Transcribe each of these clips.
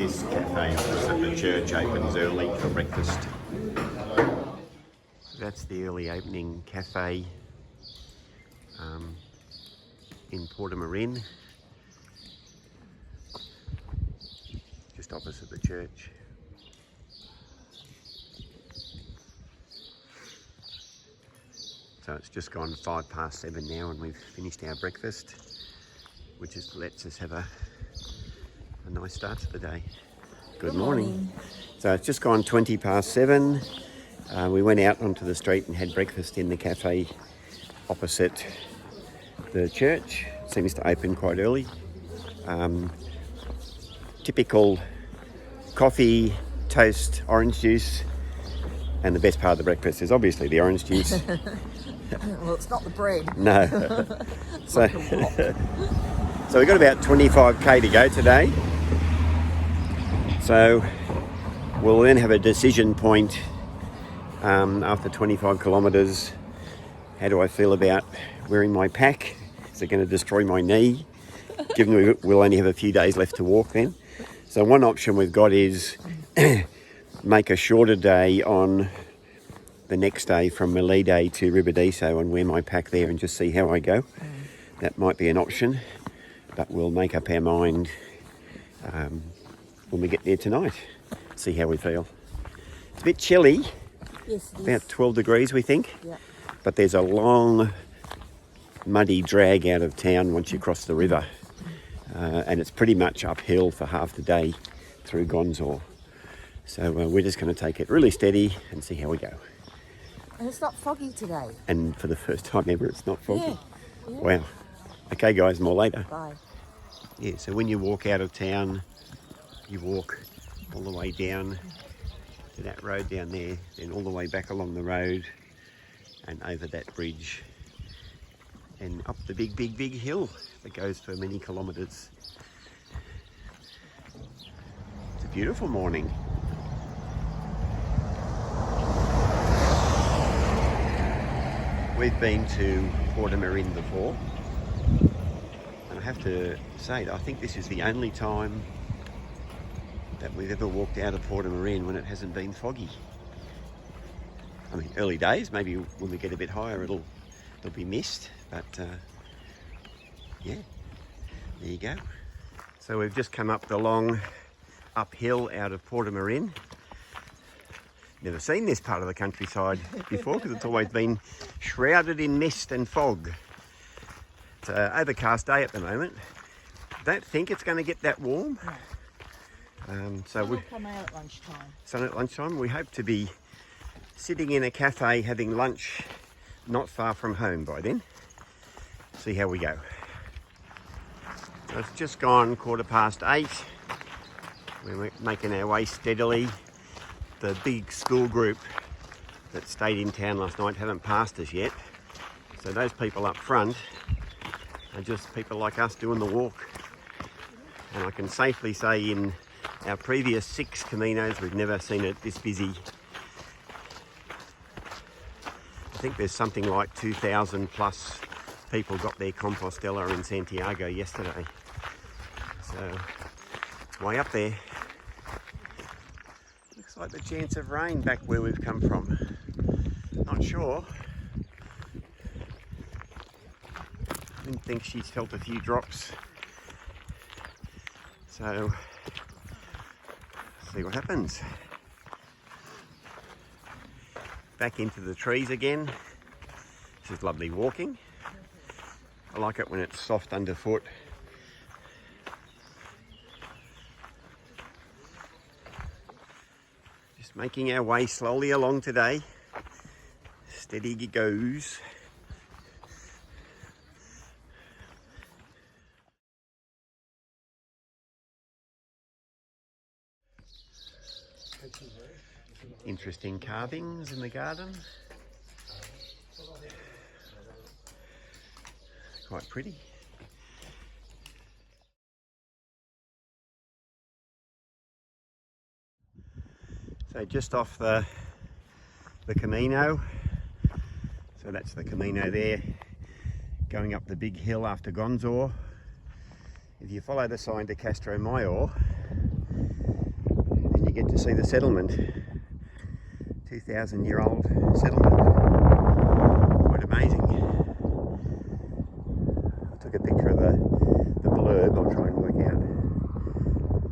This cafe opposite the church opens early for breakfast. That's the early opening cafe in Portamarin, just opposite the church. So it's just gone 7:05 now and we've finished our breakfast, which just lets us have a nice start to the day. Good morning. So it's just gone 7:20. We went out onto the street and had breakfast in the cafe opposite the church. It seems to open quite early. Typical coffee, toast, orange juice, and the best part of the breakfast is obviously the orange juice. Well, it's not the bread. No. So we've got about 25k to go today. So we'll then have a decision point after 25 kilometres. How do I feel about wearing my pack? Is it going to destroy my knee? Given we'll only have a few days left to walk then. So one option we've got is make a shorter day on the next day from Melide to Ribadiso and wear my pack there and just see how I go. That might be an option, but we'll make up our mind when we get there tonight. See how we feel. It's a bit chilly. Yes, it is. About 12 degrees we think. Yep. But there's a long muddy drag out of town once you cross the river. And it's pretty much uphill for half the day through Gonzor. So we're just going to take it really steady and see how we go. And it's not foggy today. And for the first time ever, it's not foggy. Yeah. Wow. Okay, guys, more later. Bye. Yeah, so when you walk out of town, you walk all the way down to that road down there, then all the way back along the road and over that bridge and up the big hill that goes for many kilometres. It's a beautiful morning. We've been to Portamarin before, and I have to say that I think this is the only time that we've ever walked out of Portamarin when it hasn't been foggy. I mean, early days, maybe when we get a bit higher there'll be mist, but yeah, there you go. So we've just come up the long uphill out of Portamarin. Never seen this part of the countryside before because it's always been shrouded in mist and fog. It's an overcast day at the moment. Don't think it's going to get that warm. So We'll come out at lunchtime. Sun at lunchtime. We hope to be sitting in a cafe having lunch not far from home by then. See how we go. So it's just gone 8:15. We're making our way steadily. The big school group that stayed in town last night haven't passed us yet. So those people up front are just people like us doing the walk. And I can safely say in our previous 6 Caminos, we've never seen it this busy. I think there's something like 2,000 plus people got their Compostela in Santiago yesterday. So it's way up there. Looks like the chance of rain back where we've come from. Not sure. I didn't think she's felt a few drops. So, see what happens. Back into the trees again. This is lovely walking. I like it when it's soft underfoot. Just making our way slowly along today. Steady it goes. Interesting carvings in the garden. Quite pretty. So just off the Camino, so that's the Camino there, going up the big hill after Gonzor. If you follow the sign to Castro Mayor, get to see the settlement. 2,000-year-old settlement. Quite amazing. I took a picture of the blurb. I'll try and work out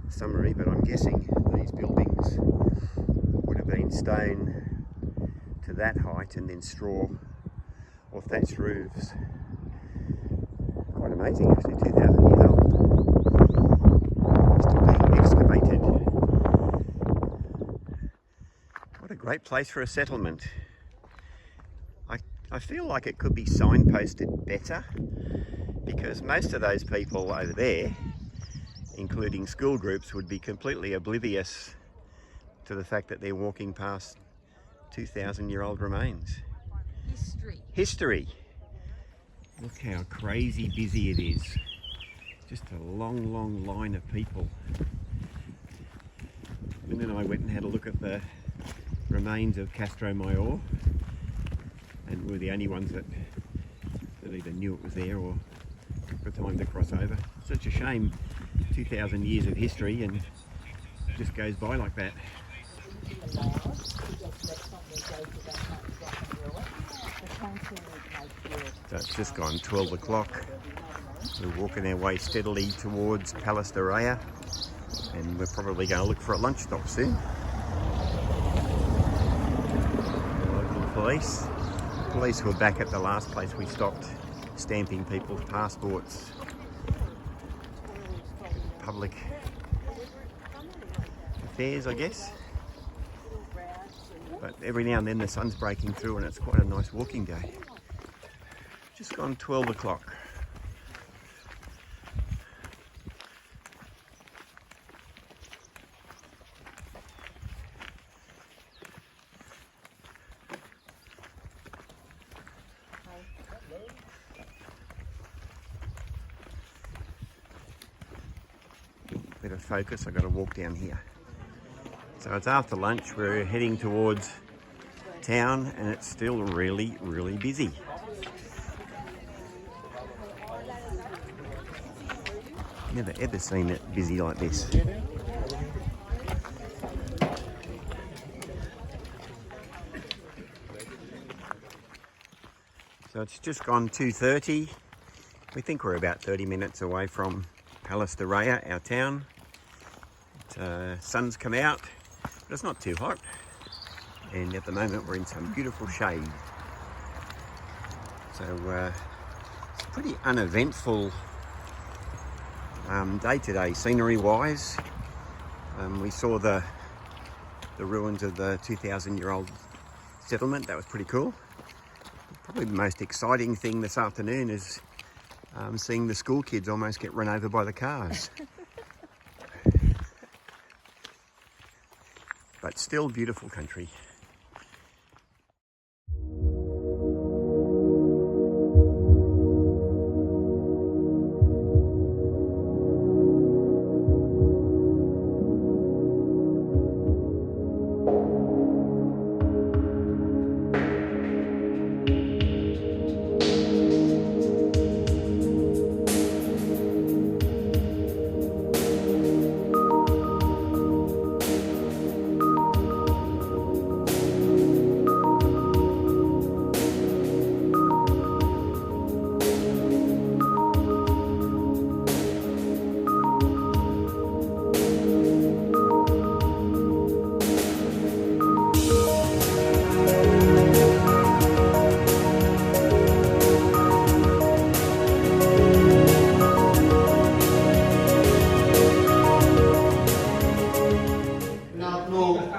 the summary, but I'm guessing these buildings would have been stone to that height and then straw or thatched roofs. Quite amazing, actually, 2,000 years old. Still being excavated. What a great place for a settlement. I feel like it could be signposted better, because most of those people over there, including school groups, would be completely oblivious to the fact that they're walking past 2,000-year-old remains. History. Look how crazy busy it is. Just a long, long line of people. And then I went and had a look at the remains of Castro Mayor, and we're the only ones that either knew it was there or took the time to cross over. Such a shame, 2,000 years of history, and it just goes by like that. So it's just gone 12 o'clock. We're walking our way steadily towards Palas de Rei, and we're probably going to look for a lunch stop soon. Local police were back at the last place we stopped, stamping people's passports. Public affairs, I guess. But every now and then the sun's breaking through and it's quite a nice walking day. Just gone 12 o'clock. Bit of focus, I've got to walk down here. So it's after lunch, we're heading towards town and it's still really, really busy. Never ever seen it busy like this. So it's just gone 2:30. We think we're about 30 minutes away from Palas de Rei, our town. Sun's come out, but it's not too hot. And at the moment we're in some beautiful shade. So it's a pretty uneventful day today, scenery-wise. We saw the ruins of the 2,000-year-old settlement. That was pretty cool. Probably the most exciting thing this afternoon is seeing the school kids almost get run over by the cars. But still beautiful country.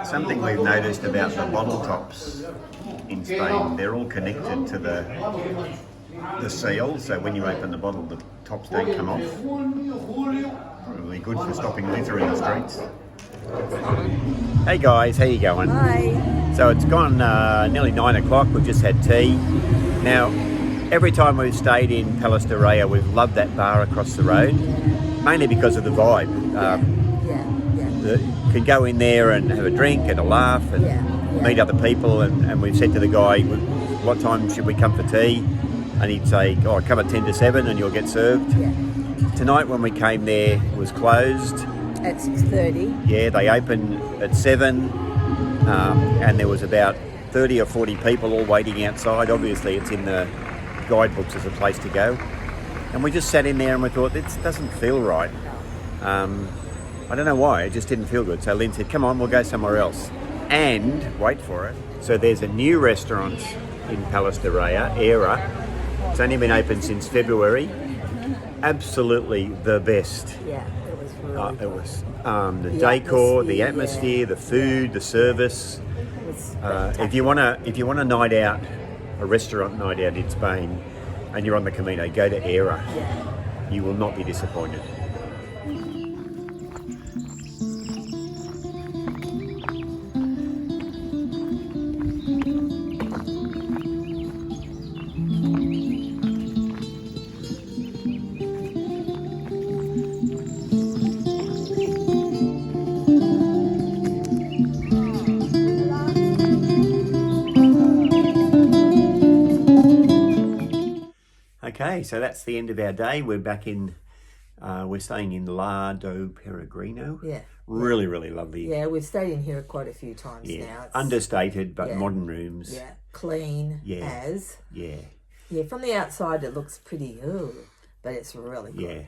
Something we've noticed about the bottle tops in Spain, they're all connected to the seal, so when you open the bottle the tops don't come off. Probably good for stopping litter in the streets. Hey guys, how you going? Hi. So it's gone nearly 9 o'clock, we've just had tea. Now, every time we've stayed in Palas de Rei, we've loved that bar across the road, mainly because of the vibe. You can go in there and have a drink and a laugh and meet other people, and we've said to the guy, what time should we come for tea? And he'd say, oh, come at 10 to 7 and you'll get served. Tonight when we came there, it was closed. at 6:30. Yeah, they open at 7, and there was about 30 or 40 people all waiting outside. Obviously, it's in the guidebooks as a place to go. And we just sat in there and we thought, this doesn't feel right. I don't know why, it just didn't feel good. So Lynn said, come on, we'll go somewhere else. And, wait for it, so there's a new restaurant in Palas de Rei, Era. It's only been open since February. Absolutely the best. Yeah, it was really good. It was the decor, the atmosphere, the food, the service. It was If you want a night out, a restaurant night out in Spain, and you're on the Camino, go to Era. Yeah. You will not be disappointed. Okay, so that's the end of our day. We're back in, we're staying in La do Peregrino. Yeah. Really, really lovely. Yeah, we've stayed in here quite a few times now. It's, Understated, but yeah. modern rooms. yeah, clean as. Yeah. Yeah, from the outside it looks pretty, but it's really good. Yeah.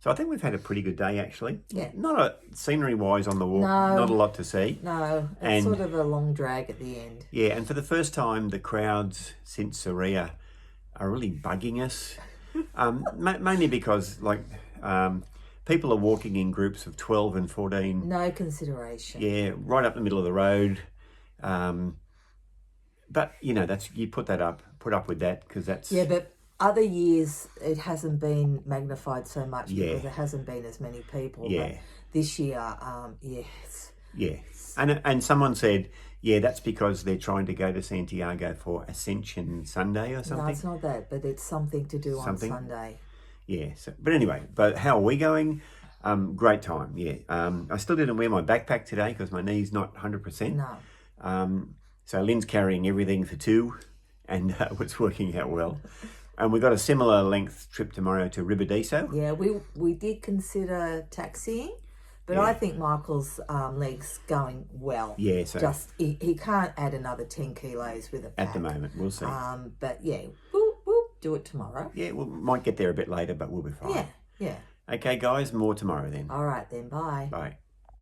So I think we've had a pretty good day, actually. Yeah. Not a scenery-wise on the walk, No. not a lot to see. No, it's And- sort of a long drag at the end. Yeah, and for the first time, the crowds since Soria are really bugging us. Mainly because, people are walking in groups of 12 and 14. No consideration. Yeah, right up the middle of the road. But, that's you put up with that, because that's... Yeah, but other years it hasn't been magnified so much Yeah. because there hasn't been as many people. Yeah. But this year, yes. Yeah, and someone said, yeah, that's because they're trying to go to Santiago for Ascension Sunday or something. No, it's not that, but it's something to do Something? on Sunday. Yeah, but anyway, but how are we going? Great time, yeah. I still didn't wear my backpack today because my knee's not 100%. No. So Lynn's carrying everything for 2, and it's working out well. And we've got a similar length trip tomorrow to Ribadeiso. Yeah, we did consider taxiing, but I think Michael's leg's going well. Yeah, so Just he can't add another 10 kilos with a pack. at the moment, we'll see. But yeah, we'll do it tomorrow. Yeah, we might get there a bit later, but we'll be fine. Yeah, yeah. Okay, guys, more tomorrow then. All right then, bye. Bye.